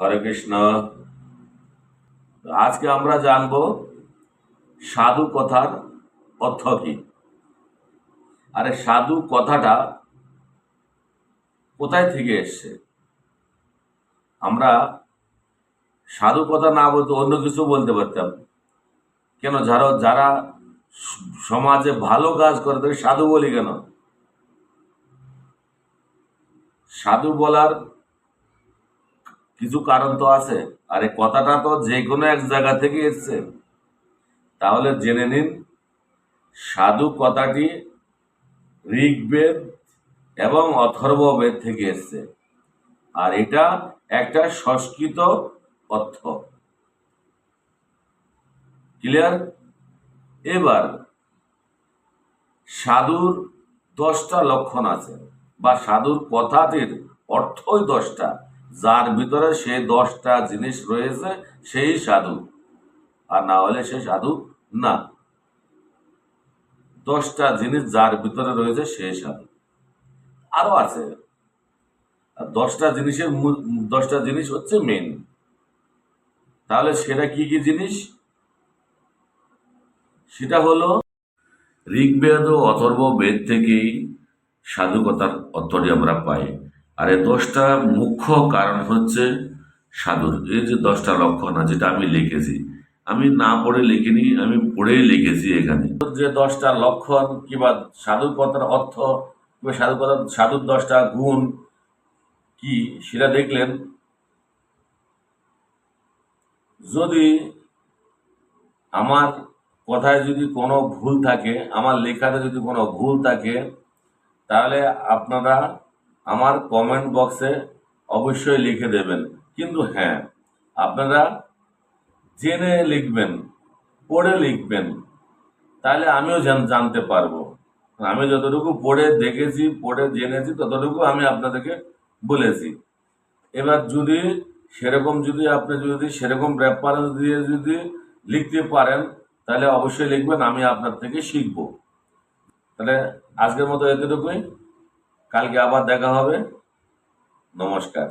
হরে কৃষ্ণ। আজকে আমরা জানব সাধু কথার অর্থ কি। আরে সাধু কথাটা কোথায় থেকে এসছে? আমরা সাধু কথা না বলতে অন্য কিছু বলতে পারতাম কেন? যারা সমাজে ভালো কাজ করে তাদের সাধু বলি কেন? সাধু বলার কিছু কারণ তো আছে। আর এই কথাটা তো যে কোনো এক জায়গা থেকে এসছে। তাহলে জেনে নিন, সাধু কথাটি ঋগ্বেদ এবং অথর্ববেদ থেকে এসছে। আর এটা একটা সংস্কৃত অর্থ। ক্লিয়ার? এবার সাধুর 10টা লক্ষণ আছে, বা সাধুর কথাটির অর্থই 10টা। যার ভিতরে সে 10টা জিনিস রয়েছে সেই সাধু, আর না হলে সে সাধু না। 10টা জিনিস যার ভিতরে রয়েছে সে সাধু। আরো আছে, 10টা জিনিস হচ্ছে মেন। তাহলে সেটা কি কি জিনিস? সেটা হলো ঋগ্বেদ ও অথর্ববেদ থেকেই সাধুকতার অর্থটি আমরা পাই। আর এই 10টা মুখ্য কারণ হচ্ছে সাধুর। এই যে 10টা লক্ষণ আছে, যেটা আমি লিখেছি, আমি না পড়ে লিখিনি, আমি পড়েই লিখেছি এখানে। যে 10টা লক্ষণ কিংবা সাধুর কথার অর্থ কিংবা সাধুর 10টা গুণ কি, সেটা দেখলেন। যদি আমার কথায় যদি কোনো ভুল থাকে, আমার লেখাতে যদি কোনো ভুল থাকে, তাহলে আপনারা আমার কমেন্ট বক্সে অবশ্যই লিখে দেবেন। কিন্তু হ্যাঁ, আপনারা জেনে লিখবেন, পড়ে লিখবেন, তাহলে আমিও জানতে পারবো। আমি যতটুকু পড়ে দেখেছি, পড়ে জেনেছি, ততটুকু আমি আপনাদেরকে বলেছি। এবার যদি আপনি সেরকম রেফারেন্স দিয়ে যদি লিখতে পারেন, তাহলে অবশ্যই লিখবেন, আমি আপনার থেকে শিখবো। তাহলে আজকের মতো এতটুকুই, কালকে আবার দেখা হবে। নমস্কার।